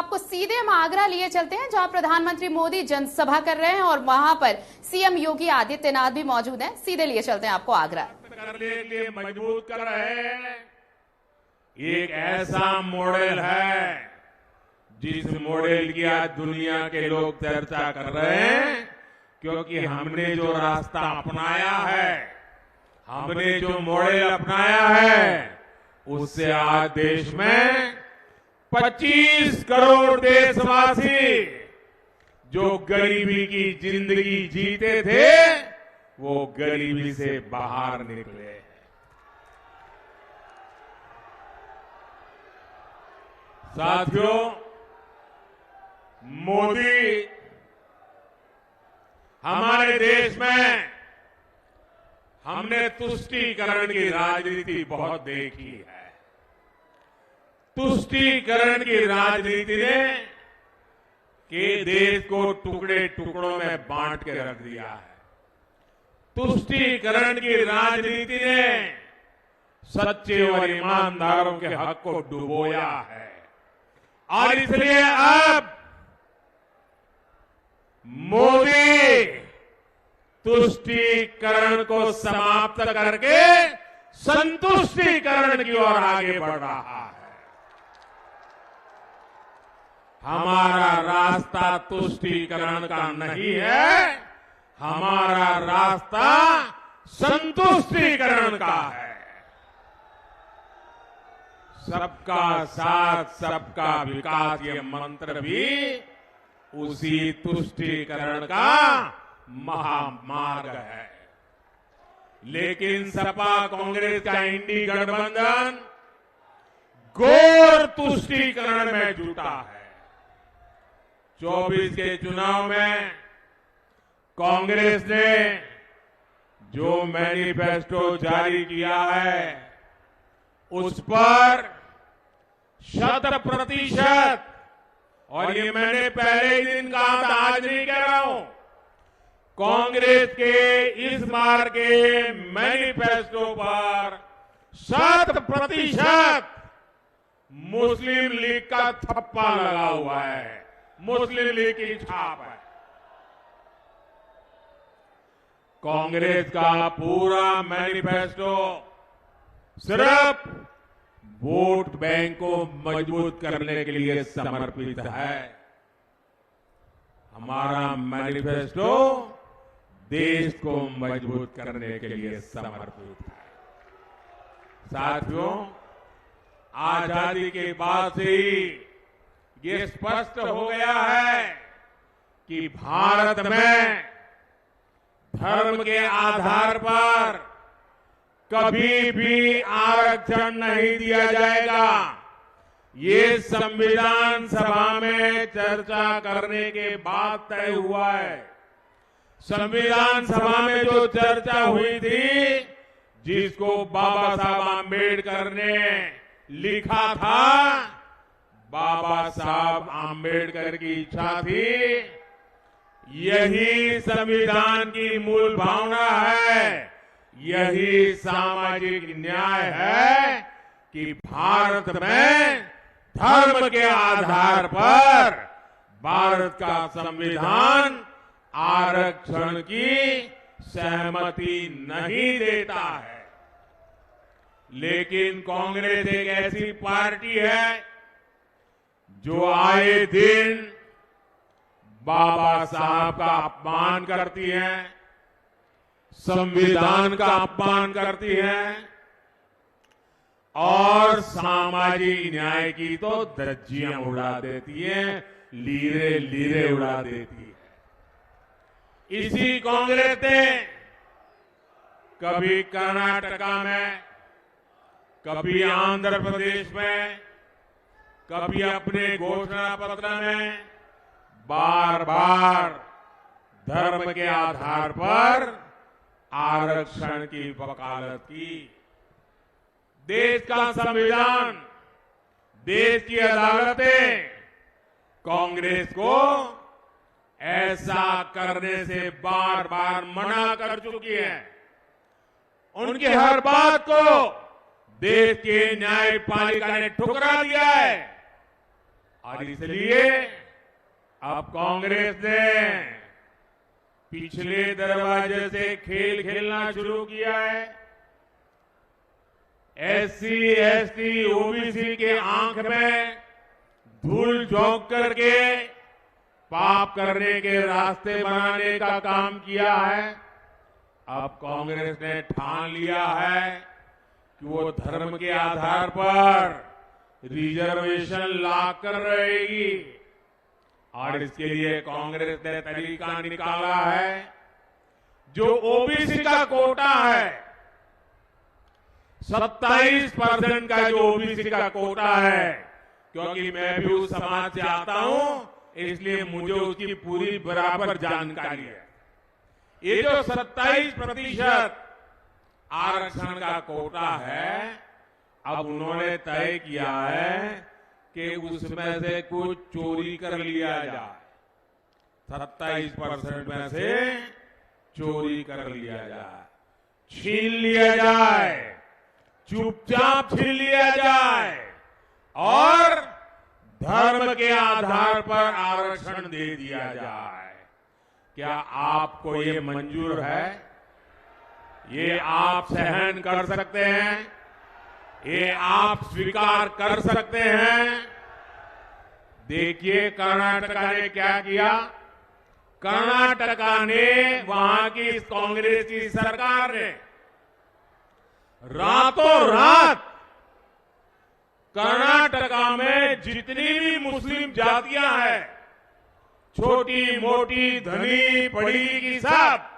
आपको सीधे हम आगरा लिए चलते हैं, जहां प्रधानमंत्री मोदी जनसभा कर रहे हैं और वहां पर सीएम योगी आदित्यनाथ भी मौजूद हैं। सीधे लिए चलते हैं आपको आगरा। करने के लिए मजबूत कर रहे हैं। एक ऐसा मॉडल है जिस मॉडल की आज दुनिया के लोग चर्चा कर रहे हैं, क्योंकि हमने जो रास्ता अपनाया है, हमने जो मॉडल अपनाया है, उससे आज देश में 25 करोड़ देशवासी जो गरीबी की जिंदगी जीते थे, वो गरीबी से बाहर निकले हैं। साथियों, मोदी हमारे देश में हमने तुष्टीकरण की राजनीति बहुत देखी है। तुष्टीकरण की राजनीति ने के देश को टुकड़े टुकड़ों में बांट के रख दिया है। तुष्टीकरण की राजनीति ने सच्चे और ईमानदारों के हक को डुबोया है और इसलिए अब मोदी तुष्टीकरण को समाप्त करके संतुष्टीकरण की ओर आगे बढ़ रहा है। हमारा रास्ता तुष्टीकरण का नहीं है, हमारा रास्ता संतुष्टीकरण का है। सबका साथ सबका विकास ये मंत्र भी उसी तुष्टीकरण का महामार्ग है। लेकिन सपा कांग्रेस का इंडी गठबंधन घोर तुष्टीकरण में जुटा है। 24 के चुनाव में कांग्रेस ने जो मैनिफेस्टो जारी किया है, उस पर 100%, और ये मैंने पहले ही दिन कहा था, आज नहीं कह रहा हूं, कांग्रेस के इस बार के मैनिफेस्टो पर 100% मुस्लिम लीग का थप्पा लगा हुआ है, मुस्लिम लीग की छाप है। कांग्रेस का पूरा मैनिफेस्टो सिर्फ वोट बैंक को मजबूत करने के लिए समर्पित है। हमारा मैनिफेस्टो देश को मजबूत करने के लिए समर्पित है। साथियों, आजादी के बाद से ही ये स्पष्ट हो गया है कि भारत में धर्म के आधार पर कभी भी आरक्षण नहीं दिया जाएगा। ये संविधान सभा में चर्चा करने के बाद तय हुआ है। संविधान सभा में जो चर्चा हुई थी, जिसको बाबा साहब आम्बेडकर ने लिखा था, बाबा साहब आम्बेडकर की इच्छा थी, यही संविधान की मूल भावना है, यही सामाजिक न्याय है कि भारत में धर्म के आधार पर भारत का संविधान आरक्षण की सहमति नहीं देता है। लेकिन कांग्रेस एक ऐसी पार्टी है जो आए दिन बाबा साहब का अपमान करती है, संविधान का अपमान करती है और सामाजिक न्याय की तो धज्जियां उड़ा देती है, लीरे लीरे उड़ा देती है। इसी कांग्रेस ने कभी कर्नाटका में, कभी आंध्र प्रदेश में, कभी अपने घोषणा पत्र में बार बार धर्म के आधार पर आरक्षण की वकालत की। देश का संविधान, देश की अदालतें कांग्रेस को ऐसा करने से बार बार मना कर चुकी है। उनकी हर बात को देश के न्यायपालिका ने ठुकरा दिया है और इसलिए अब कांग्रेस ने पिछले दरवाजे से खेल खेलना शुरू किया है। एससी, एसटी, ओबीसी के आंख में धूल झोंक करके पाप करने के रास्ते बनाने का काम किया है। अब कांग्रेस ने ठान लिया है कि वो धर्म के आधार पर रिजर्वेशन ला कर रहेगी और इसके लिए कांग्रेस ने तरीका निकाला है। जो ओबीसी का कोटा है, 27% का जो ओबीसी का कोटा है, क्योंकि मैं भी उस समाज से आता हूं, इसलिए मुझे उसकी पूरी बराबर जानकारी है। ये जो 27% आरक्षण का कोटा है, अब उन्होंने तय किया है कि उसमें से कुछ चोरी कर लिया जाए। 27% में से चोरी कर लिया जाए, छीन लिया जाए, चुपचाप छीन लिया जाए और धर्म के आधार पर आरक्षण दे दिया जाए। क्या आपको ये मंजूर है? ये आप सहन कर सकते हैं? ये आप स्वीकार कर सकते हैं? देखिए कर्नाटका ने क्या किया। कर्नाटका ने, वहां की इस कांग्रेस की सरकार ने रातों रात कर्नाटका में जितनी भी मुस्लिम जातियां हैं, छोटी मोटी, धनी पढ़ी की, सब